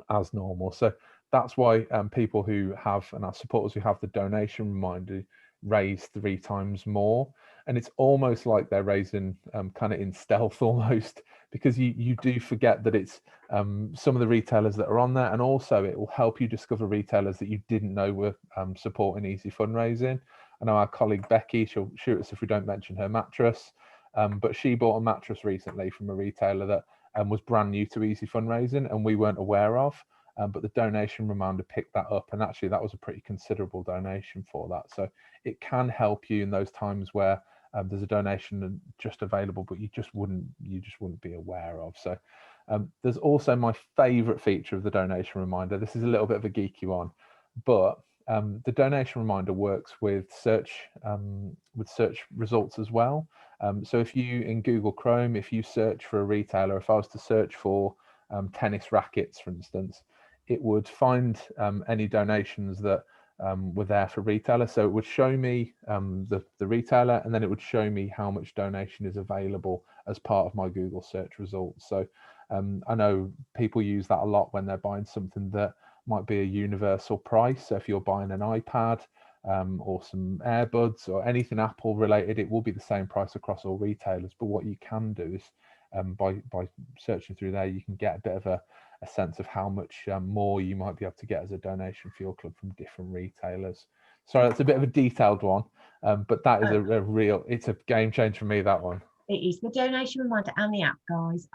as normal. So that's why people who have, and our supporters who have the donation reminder, raise 3 times more. And it's almost like they're raising kind of in stealth almost, because you do forget that it's some of the retailers that are on there, and also it will help you discover retailers that you didn't know were supporting Easy Fundraising. I know our colleague Becky, she'll shoot us if we don't mention her mattress, but she bought a mattress recently from a retailer that was brand new to Easy Fundraising and we weren't aware of. But the donation reminder picked that up, and actually that was a pretty considerable donation for that. So it can help you in those times where there's a donation just available, but you just wouldn't be aware of. So there's also my favorite feature of the donation reminder. This is a little bit of a geeky one, but the donation reminder works with search results as well. So if you, in Google Chrome, if you search for a retailer, if I was to search for tennis rackets, for instance, it would find any donations that were there for retailer. So it would show me the retailer, and then it would show me how much donation is available as part of my Google search results. So I know people use that a lot when they're buying something that might be a universal price. So if you're buying an iPad or some earbuds or anything Apple related, it will be the same price across all retailers. But what you can do is by searching through there, you can get a bit of a sense of how much more you might be able to get as a donation for your club from different retailers. Sorry, that's a bit of a detailed one, but that is a real, it's a game changer for me, that one. It is. The donation reminder and the app, guys,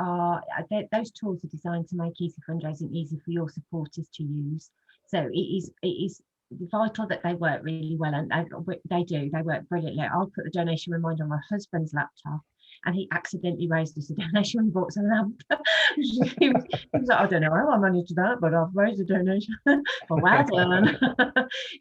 those tools are designed to make Easy Fundraising easy for your supporters to use. So it is vital that they work really well, and they work brilliantly. I'll put the donation reminder on my husband's laptop, and he accidentally raised us a donation when he bought a lamp. he was like, I don't know how I managed that, but I've raised a donation. Well, well done.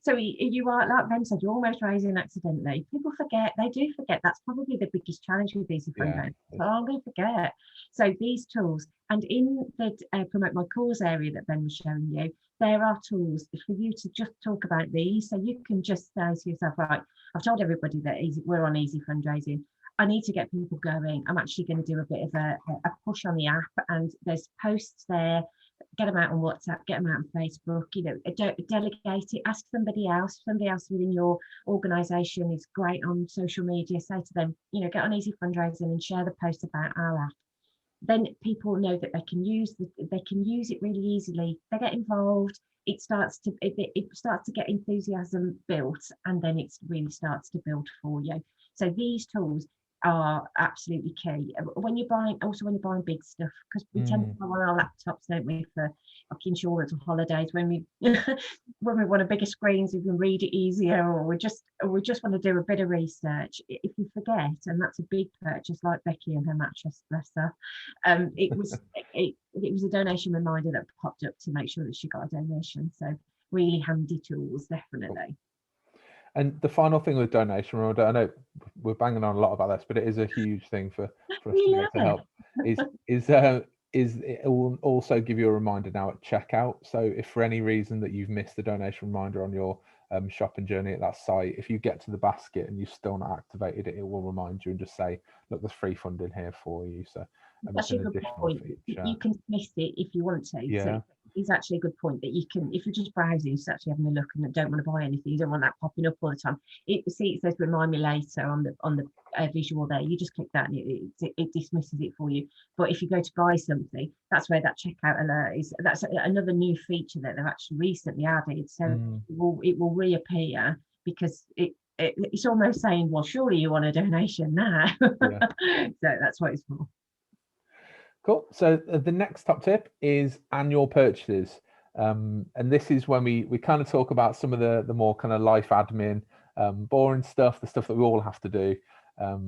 So you are, like Ben said, you're almost raising accidentally. People forget, they do forget. That's probably the biggest challenge with Easy Fundraising. So I'm going to forget. So these tools, and in the Promote My Cause area that Ben was showing you, there are tools for you to just talk about these. So you can just say to yourself, right, I've told everybody that we're on Easy Fundraising. I need to get people going. I'm actually going to do a bit of a push on the app, and there's posts there. Get them out on WhatsApp, get them out on Facebook, delegate it, ask somebody else within your organisation is great on social media, say to them, get on Easy Fundraising and share the post about our app. Then people know that they can use it really easily. They get involved. It starts to get enthusiasm built, and then it really starts to build for you. So these tools are absolutely key when you're buying big stuff, because we tend to go on our laptops, don't we, for like insurance or holidays. When we want a bigger screen so we can read it easier, or we just want to do a bit of research. If you forget, and that's a big purchase, like Becky and her mattress, bless her, it was a donation reminder that popped up to make sure that she got a donation. So really handy tools, definitely. And the final thing with donation reminder, I know we're banging on a lot about this, but it is a huge thing for us to be able to help. Is it will also give you a reminder now at checkout. So if for any reason that you've missed the donation reminder on your shopping journey at that site, if you get to the basket and you've still not activated it, it will remind you and just say, look, there's free funding here for you. So that's a good point. You can miss it if you want to. Yeah. So it's actually a good point that you can, if you're just browsing, just actually having a look and don't want to buy anything, you don't want that popping up all the time. It says remind me later on the visual there. You just click that and it dismisses it for you. But if you go to buy something, that's where that checkout alert is. That's another new feature that they've actually recently added. So it will reappear, because it's almost saying, well, surely you want a donation now. Yeah. So that's what it's for. Cool. So the next top tip is annual purchases. And this is when we kind of talk about some of the more kind of life admin, boring stuff, the stuff that we all have to do,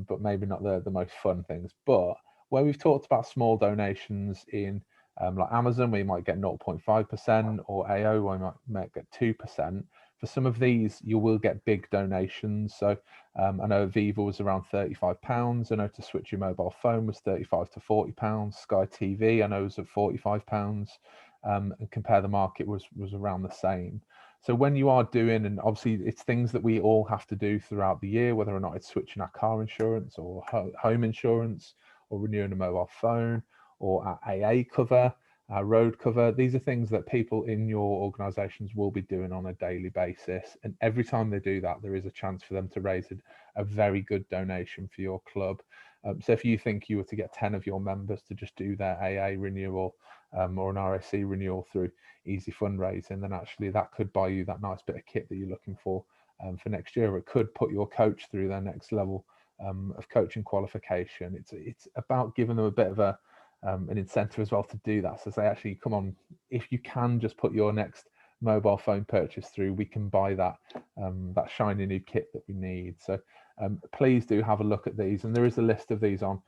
but maybe not the most fun things. But where we've talked about small donations in like Amazon, where you might get 0.5%, or AO, where you might get 2%. For some of these, you will get big donations. So I know Viva was around £35. I know to switch your mobile phone was £35 to £40. Sky TV, I know, was at £45. and compare the market was around the same. So when you are doing, and obviously it's things that we all have to do throughout the year, whether or not it's switching our car insurance or home insurance, or renewing a mobile phone, or our AA cover, our road cover. These are things that people in your organisations will be doing on a daily basis. And every time they do that, there is a chance for them to raise a very good donation for your club. So if you think you were to get 10 of your members to just do their AA renewal or an RSC renewal through Easyfundraising, then actually that could buy you that nice bit of kit that you're looking for next year. It could put your coach through their next level of coaching qualification. It's about giving them a bit of an incentive as well to do that. So say, actually, come on, if you can just put your next mobile phone purchase through, we can buy that that shiny new kit that we need. So please do have a look at these, and there is a list of these on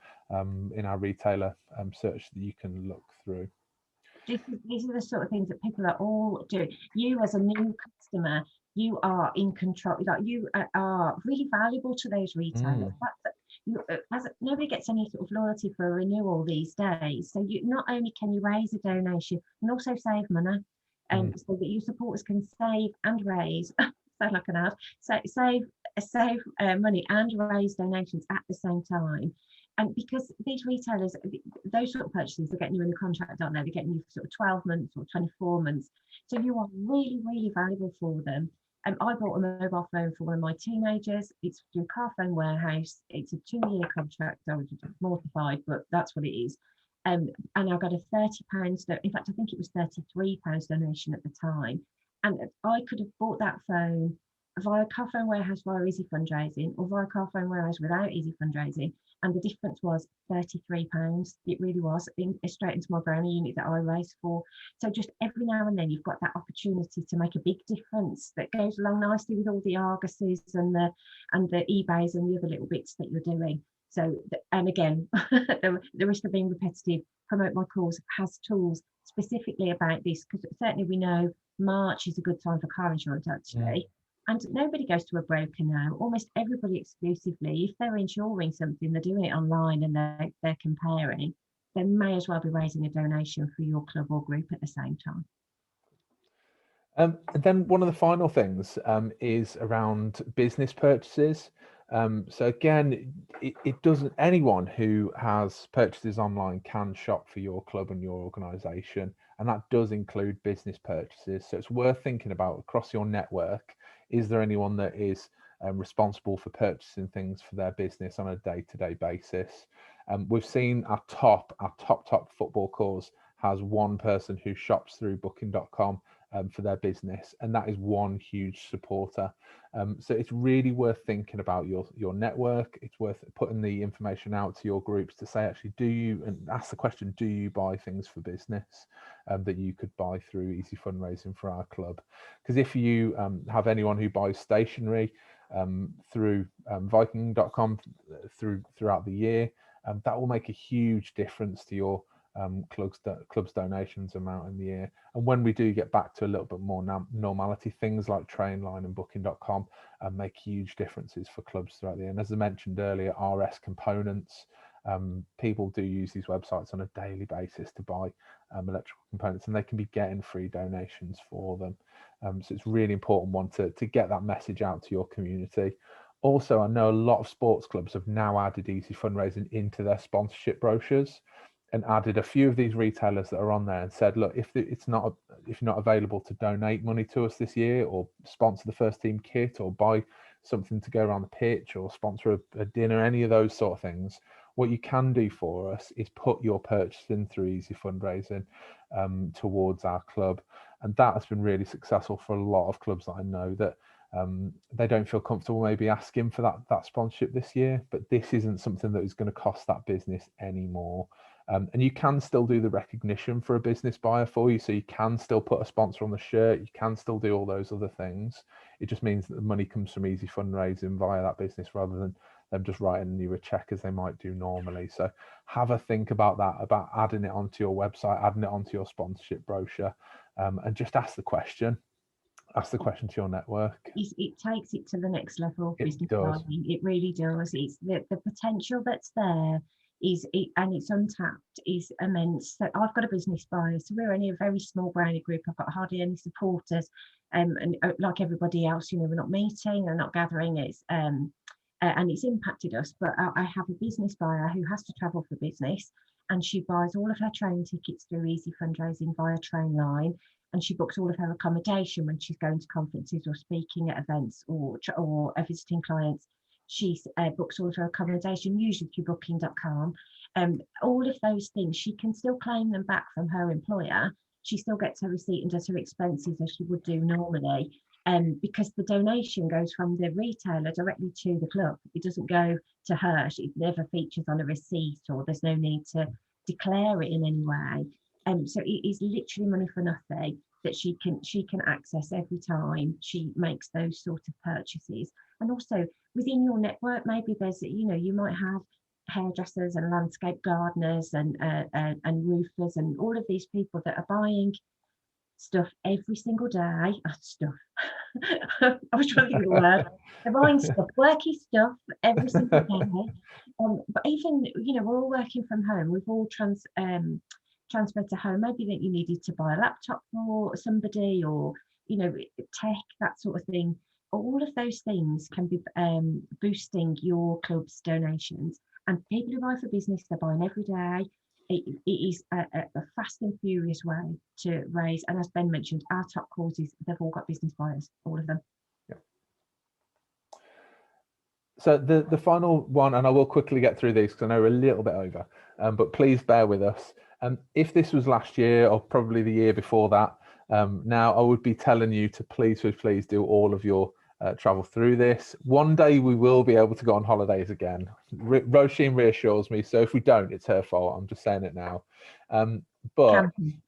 in our retailer search that you can look through. These are the sort of things that people are all doing. You as a new customer, you are in control. Like, you are really valuable to those retailers. Nobody gets any sort of loyalty for a renewal these days. So you not only can you raise a donation, you can also save money, so that your supporters can save and raise. Sound like an ad. Save money and raise donations at the same time. And because these retailers, those sort of purchases, they're getting you in the contract, aren't they? They're getting you for sort of 12 months or 24 months. So you are really, really valuable for them. I bought a mobile phone for one of my teenagers. It's through Car Phone Warehouse. It's a 2-year contract. I was mortified, but that's what it is. And I got a £30, in fact, I think it was £33 donation at the time. And I could have bought that phone via Car Phone Warehouse via Easyfundraising, or via Car Phone Warehouse without Easyfundraising. And the difference was £33. It really was, straight into my brownie unit that I raised for. So just every now and then you've got that opportunity to make a big difference that goes along nicely with all the Arguses and the eBays and the other little bits that you're doing. So, and again, the risk of being repetitive, Promote My Cause has tools specifically about this, because certainly we know March is a good time for car insurance, actually. And nobody goes to a broker now. Almost everybody exclusively, if they're insuring something, they're doing it online and they're comparing. They may as well be raising a donation for your club or group at the same time. And then one of the final things is around business purchases. So again, it doesn't, anyone who has purchases online can shop for your club and your organisation, and that does include business purchases. So it's worth thinking about across your network. Is there anyone that is responsible for purchasing things for their business on a day-to-day basis? We've seen our top football cause has one person who shops through booking.com for their business, and that is one huge supporter. So it's really worth thinking about your network. It's worth putting the information out to your groups to say, actually, do you, and ask the question, do you buy things for business that you could buy through Easyfundraising for our club? Because if you have anyone who buys stationery through viking.com throughout the year, that will make a huge difference to your club's donations amount in the year. And when we do get back to a little bit more normality, things like Trainline and booking.com make huge differences for clubs throughout the year. And as I mentioned earlier, RS components, people do use these websites on a daily basis to buy electrical components, and they can be getting free donations for them. So it's really important one to get that message out to your community. Also, I know a lot of sports clubs have now added Easyfundraising into their sponsorship brochures, and added a few of these retailers that are on there and said, look, if you're not available to donate money to us this year, or sponsor the first team kit, or buy something to go around the pitch, or sponsor a dinner, any of those sort of things, what you can do for us is put your purchase in through Easyfundraising towards our club. And that has been really successful for a lot of clubs that I know, that they don't feel comfortable maybe asking for that sponsorship this year, but this isn't something that is going to cost that business anymore. And you can still do the recognition for a business buyer for you. So you can still put a sponsor on the shirt. You can still do all those other things. It just means that the money comes from Easyfundraising via that business, rather than them just writing you a check as they might do normally. So have a think about that, about adding it onto your website, adding it onto your sponsorship brochure, and just ask the question. Ask the question to your network. It takes it to the next level. It does. It really does. It's the potential that's there and it's untapped, is immense. So I've got a business buyer, so we're only a very small branded group. I've got hardly any supporters, and like everybody else, we're not meeting and not gathering. And it's impacted us. But I have a business buyer who has to travel for business, and she buys all of her train tickets through Easy Fundraising via Trainline, and she books all of her accommodation when she's going to conferences or speaking at events or visiting clients. She books all of her accommodation, usually through booking.com. All of those things, she can still claim them back from her employer. She still gets her receipt and does her expenses as she would do normally. Because the donation goes from the retailer directly to the club. It doesn't go to her. It never features on a receipt, or there's no need to declare it in any way. So it is literally money for nothing that she can access every time she makes those sort of purchases. And also within your network, maybe there's, you might have hairdressers and landscape gardeners and roofers and all of these people that are buying stuff every single day. Stuff. I was trying to think of the word. They're buying stuff, worky stuff every single day. But even, we're all working from home. We've all transferred to home. Maybe that you needed to buy a laptop for somebody, or tech, that sort of thing. All of those things can be boosting your club's donations. And people who buy for business, they're buying every day. It is a fast and furious way to raise. And as Ben mentioned, our top causes, they've all got business buyers, all of them. Yeah. So the final one, and I will quickly get through these because I know we're a little bit over, but please bear with us. If this was last year or probably the year before that, now I would be telling you to please do all of your travel through this. One day we will be able to go on holidays again. Roisin reassures me, so if we don't, it's her fault. I'm just saying it now. But camping.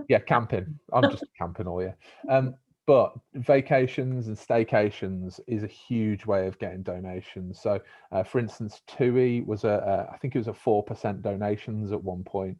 Yeah, camping. I'm just camping all year. But vacations and staycations is a huge way of getting donations. So for instance, TUI was I think it was a 4% donations at one point.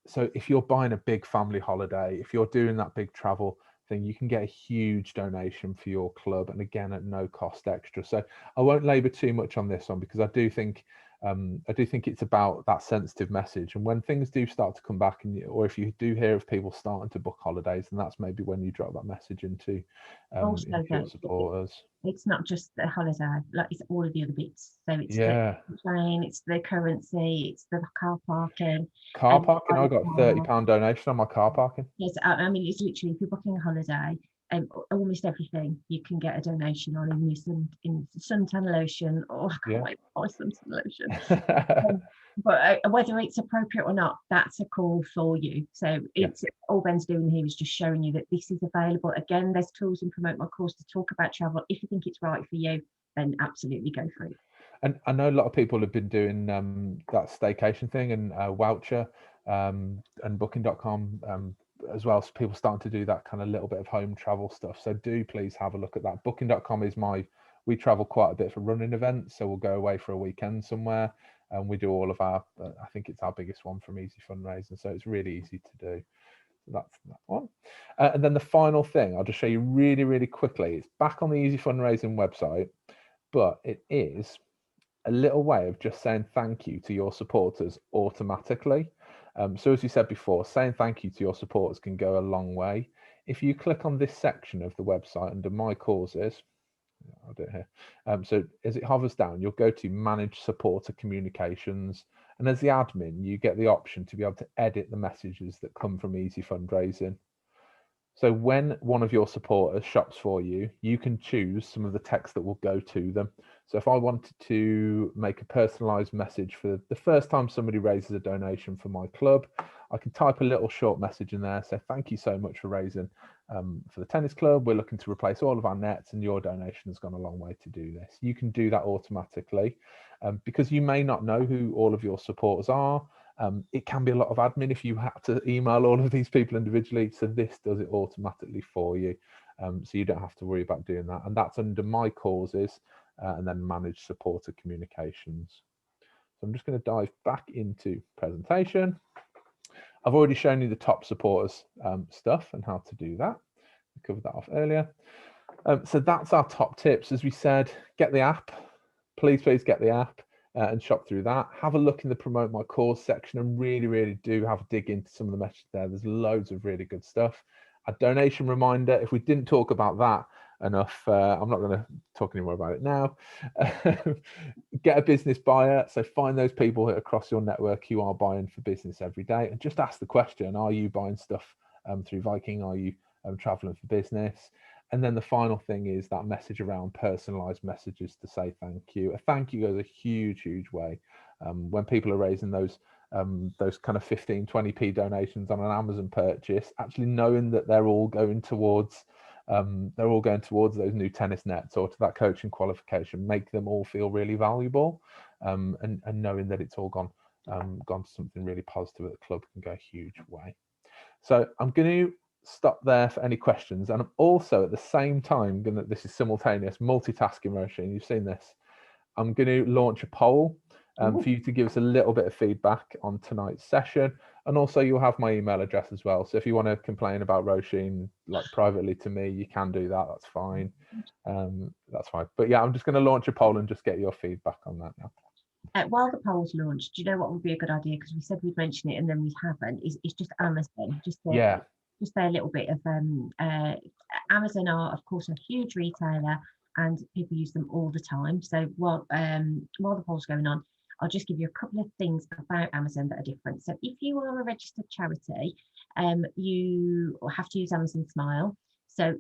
So if you're buying a big family holiday, if you're doing that big travel thing, you can get a huge donation for your club, and again at no cost extra. So I won't labor too much on this one, because I do think it's about that sensitive message. And when things do start to come back, or if you do hear of people starting to book holidays, then that's maybe when you drop that message into your supporters. It's not just the holiday, like it's all of the other bits. So it's the train, it's the currency, it's the car parking. I got a £30 donation on my car parking. Yes, I mean, it's literally, if you're booking a holiday, almost everything you can get a donation on, in suntan lotion. Oh, I can't wait to buy suntan lotion. But whether it's appropriate or not, that's a call for you. So it's all Ben's doing here is just showing you that this is available. Again, there's tools in Promote My Course to talk about travel. If you think it's right for you, then absolutely go for it. And I know a lot of people have been doing that staycation thing, and Voucher and booking.com as well. So people starting to do that kind of little bit of home travel stuff. So do please have a look at that. Booking.com is we travel quite a bit for running events. So we'll go away for a weekend somewhere, and we do all of our, I think it's our biggest one from Easy Fundraising. So it's really easy to do. So that's that one. And then the final thing, I'll just show you really, really quickly. It's back on the Easy Fundraising website, but it is a little way of just saying thank you to your supporters automatically. So as you said before, saying thank you to your supporters can go a long way. If you click on this section of the website under My Causes, I'll do it here. So as it hovers down, you'll go to Manage Supporter Communications. And as the admin, you get the option to be able to edit the messages that come from Easy Fundraising. So when one of your supporters shops for you, you can choose some of the text that will go to them. So if I wanted to make a personalized message for the first time somebody raises a donation for my club, I can type a little short message in there. Say, thank you so much for raising for the tennis club. We're looking to replace all of our nets, and your donation has gone a long way to do this. You can do that automatically because you may not know who all of your supporters are. It can be a lot of admin if you have to email all of these people individually. So this does it automatically for you. So you don't have to worry about doing that. And that's under My Causes and then Manage Supporter Communications. So I'm just going to dive back into presentation. I've already shown you the top supporters stuff and how to do that. I covered that off earlier. So that's our top tips. As we said, get the app. Please get the app. and shop through that. Have a look in the promote my course section and really do have a dig into some of the messages there. There's loads of really good stuff. A donation reminder, if we didn't talk about that enough, I'm not going to talk anymore about it now. Get a business buyer. So find those people across your network who are buying for business every day, and just ask the question, are you buying stuff through Viking? Are you traveling for business? And then the final thing is that message around personalized messages to say thank you. A thank you goes a huge way. When people are raising those kind of 15-20p donations on an Amazon purchase, actually knowing that they're all going towards those new tennis nets or to that coaching qualification, make them all feel really valuable, and knowing that it's all gone to something really positive at the club can go a huge way. So I'm going to stop there for any questions, and I'm also at the same time this is simultaneous multitasking, Roisin, you've seen this. I'm going to launch a poll for you to give us a little bit of feedback on tonight's session, and also you'll have my email address as well. So if you want to complain about Roisin like privately to me, you can do that. That's fine. But yeah, I'm just going to launch a poll and just get your feedback on that now. While the poll's launched, do you know what would be a good idea? Because we said we'd mention it and then we haven't. It's just Amazon. Just a little bit of Amazon are of course a huge retailer and people use them all the time. So while the poll's going on, I'll just give you a couple of things about Amazon that are different. So if you are a registered charity, you have to use Amazon Smile. So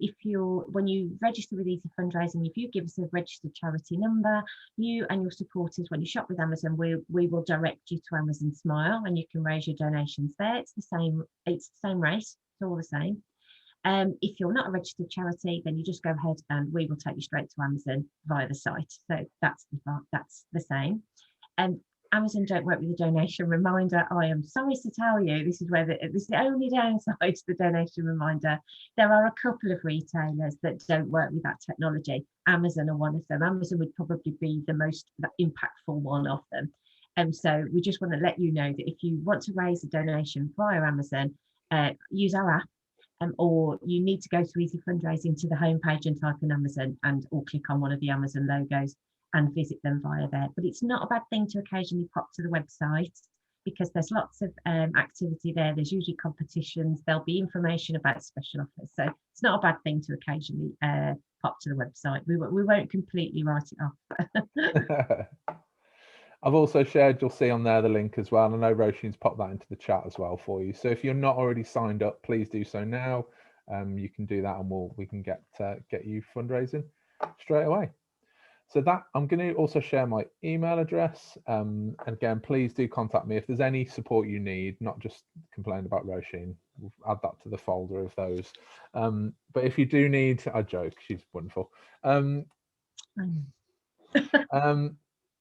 when you register with Easyfundraising, if you give us a registered charity number, you and your supporters, when you shop with Amazon, we will direct you to Amazon Smile, and you can raise your donations there. It's the same rate. It's all the same. If you're not a registered charity, then you just go ahead and we will take you straight to Amazon via the site. So that's the same. Amazon don't work with a donation reminder. I am sorry to tell you, this is the only downside to the donation reminder. There are a couple of retailers that don't work with that technology. Amazon are one of them. Amazon would probably be the most impactful one of them. So we just want to let you know that if you want to raise a donation via Amazon, use our app, or you need to go to Easyfundraising to the homepage and type in Amazon or click on one of the Amazon logos and visit them via there. But it's not a bad thing to occasionally pop to the website, because there's lots of activity there. There's usually competitions. There'll be information about special offers. So it's not a bad thing to occasionally pop to the website. We won't completely write it off. I've also shared, you'll see on there the link as well. And I know Roisin's popped that into the chat as well for you. So if you're not already signed up, please do so now. You can do that, and we can get you fundraising straight away. So that I'm going to also share my email address. And again, please do contact me if there's any support you need, not just complain about Roisin. We'll add that to the folder of those. But if you do need, I joke, she's wonderful.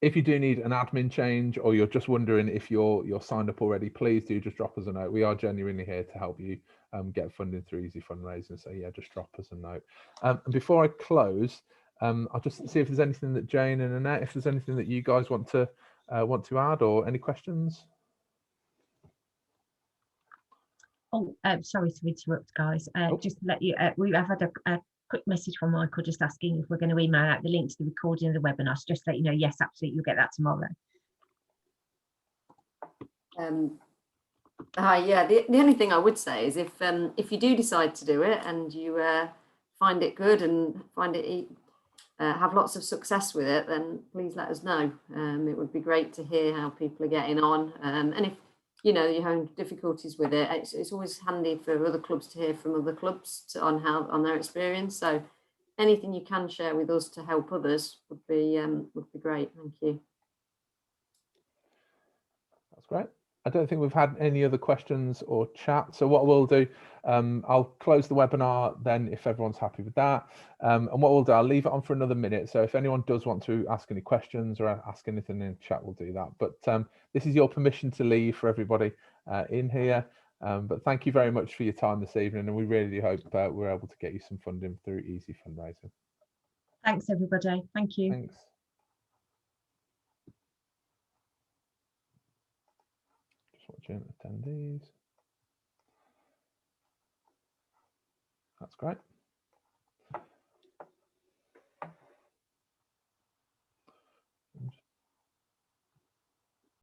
If you do need an admin change, or you're just wondering if you're signed up already, please do just drop us a note. We are genuinely here to help you get funding through Easyfundraising. So yeah, just drop us a note. And before I close, I'll just see if there's anything that Jane and Annette, if there's anything that you guys want to add, or any questions. Oh, sorry to interrupt, guys. Just to let you, we have had a quick message from Michael just asking if we're going to email out the link to the recording of the webinar. So just to let you know, yes, absolutely, you'll get that tomorrow. Yeah, the only thing I would say is if you do decide to do it and you find it good and have lots of success with it, then please let us know. It would be great to hear how people are getting on, and if you're having difficulties with it, it's always handy for other clubs to hear from other clubs on their experience. So anything you can share with us to help others would be great. Thank you. That's great. I don't think we've had any other questions or chat. So what we'll do, I'll close the webinar then if everyone's happy with that. And what we'll do, I'll leave it on for another minute. So if anyone does want to ask any questions or ask anything in chat, we'll do that. But this is your permission to leave for everybody in here. But thank you very much for your time this evening. And we really do hope we're able to get you some funding through Easyfundraising. Thanks, everybody. Thank you. Thanks. Watching attendees. That's great.